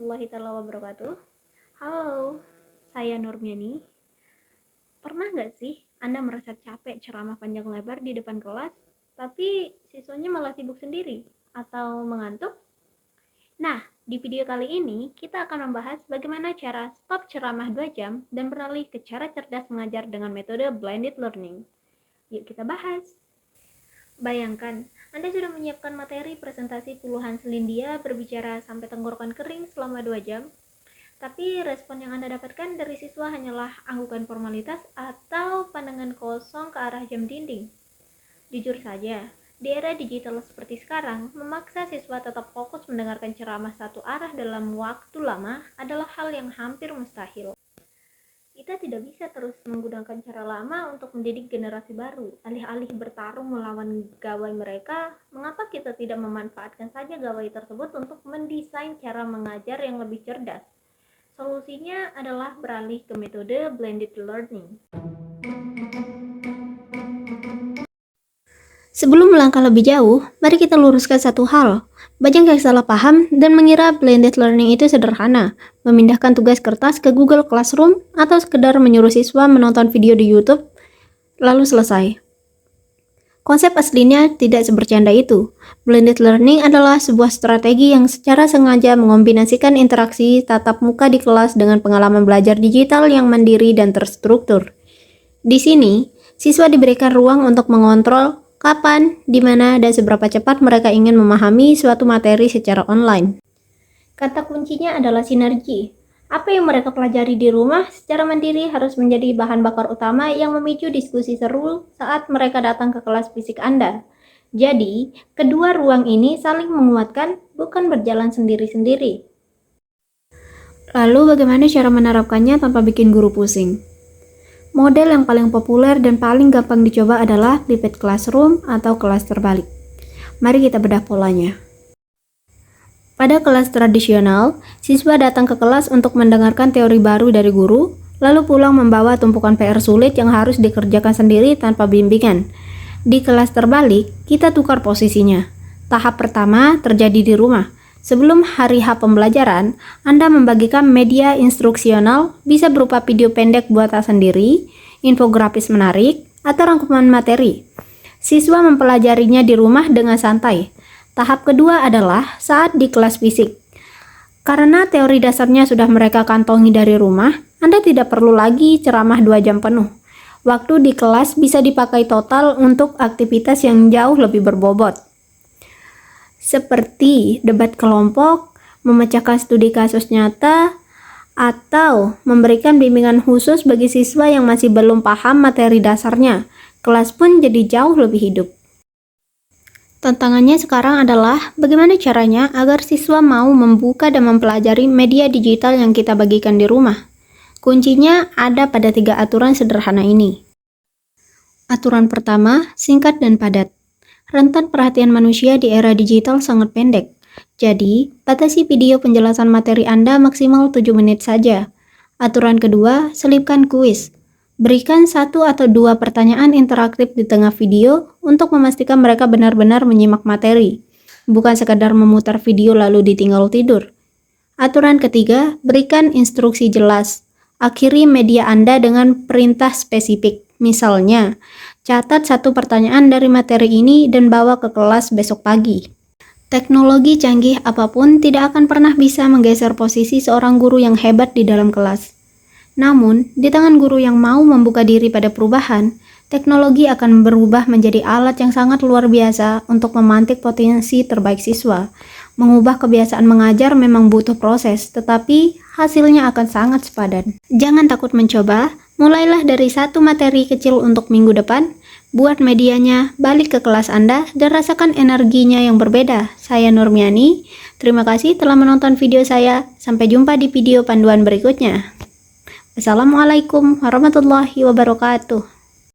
warahmatullahi wabarakatuh. Halo, saya Nurmiani. Pernah nggak sih Anda merasa capek ceramah panjang lebar di depan kelas, tapi siswanya malah sibuk sendiri atau mengantuk? Nah, di video kali ini kita akan membahas bagaimana cara stop ceramah 2 jam dan beralih ke cara cerdas mengajar dengan metode blended learning. Yuk kita bahas. Bayangkan, Anda sudah menyiapkan materi presentasi puluhan selindia berbicara sampai tenggorokan kering selama 2 jam, tapi respon yang Anda dapatkan dari siswa hanyalah anggukan formalitas atau pandangan kosong ke arah jam dinding. Jujur saja, di era digital seperti sekarang, memaksa siswa tetap fokus mendengarkan ceramah satu arah dalam waktu lama adalah hal yang hampir mustahil. Kita tidak bisa terus menggunakan cara lama untuk mendidik generasi baru. Alih-alih bertarung melawan gawai mereka, mengapa kita tidak memanfaatkan saja gawai tersebut untuk mendesain cara mengajar yang lebih cerdas? Solusinya adalah beralih ke metode blended learning. Sebelum melangkah lebih jauh, mari kita luruskan satu hal. Banyak yang salah paham dan mengira blended learning itu sederhana, memindahkan tugas kertas ke Google Classroom atau sekedar menyuruh siswa menonton video di YouTube, lalu selesai. Konsep aslinya tidak sebercanda itu. Blended learning adalah sebuah strategi yang secara sengaja mengombinasikan interaksi tatap muka di kelas dengan pengalaman belajar digital yang mandiri dan terstruktur. Di sini, siswa diberikan ruang untuk mengontrol kapan, di mana, dan seberapa cepat mereka ingin memahami suatu materi secara online. Kata kuncinya adalah sinergi. Apa yang mereka pelajari di rumah secara mandiri harus menjadi bahan bakar utama yang memicu diskusi seru saat mereka datang ke kelas fisik Anda. Jadi, kedua ruang ini saling menguatkan, bukan berjalan sendiri-sendiri. Lalu bagaimana cara menerapkannya tanpa bikin guru pusing? Model yang paling populer dan paling gampang dicoba adalah flipped classroom atau kelas terbalik. Mari kita bedah polanya. Pada kelas tradisional, siswa datang ke kelas untuk mendengarkan teori baru dari guru, lalu pulang membawa tumpukan PR sulit yang harus dikerjakan sendiri tanpa bimbingan. Di kelas terbalik, kita tukar posisinya. Tahap pertama terjadi di rumah. Sebelum hari H pembelajaran, Anda membagikan media instruksional, bisa berupa video pendek buatan sendiri, infografis menarik, atau rangkuman materi. Siswa mempelajarinya di rumah dengan santai. Tahap kedua adalah saat di kelas fisik. Karena teori dasarnya sudah mereka kantongi dari rumah, Anda tidak perlu lagi ceramah 2 jam penuh. Waktu di kelas bisa dipakai total untuk aktivitas yang jauh lebih berbobot, seperti debat kelompok, memecahkan studi kasus nyata, atau memberikan bimbingan khusus bagi siswa yang masih belum paham materi dasarnya. Kelas pun jadi jauh lebih hidup. Tantangannya sekarang adalah bagaimana caranya agar siswa mau membuka dan mempelajari media digital yang kita bagikan di rumah. Kuncinya ada pada 3 aturan sederhana ini. Aturan pertama, singkat dan padat. Rentan perhatian manusia di era digital sangat pendek. Jadi, batasi video penjelasan materi Anda maksimal 7 menit saja. Aturan kedua, selipkan kuis. Berikan 1 atau 2 pertanyaan interaktif di tengah video untuk memastikan mereka benar-benar menyimak materi, bukan sekadar memutar video lalu ditinggal tidur. Aturan ketiga, berikan instruksi jelas. Akhiri media Anda dengan perintah spesifik. Misalnya, catat 1 pertanyaan dari materi ini dan bawa ke kelas besok pagi. Teknologi canggih apapun tidak akan pernah bisa menggeser posisi seorang guru yang hebat di dalam kelas. Namun, di tangan guru yang mau membuka diri pada perubahan, teknologi akan berubah menjadi alat yang sangat luar biasa untuk memantik potensi terbaik siswa. Mengubah kebiasaan mengajar memang butuh proses, tetapi hasilnya akan sangat sepadan. Jangan takut mencoba, mulailah dari 1 materi kecil untuk minggu depan, buat medianya, balik ke kelas Anda, dan rasakan energinya yang berbeda. Saya Nurmiani, terima kasih telah menonton video saya. Sampai jumpa di video panduan berikutnya. Assalamualaikum warahmatullahi wabarakatuh.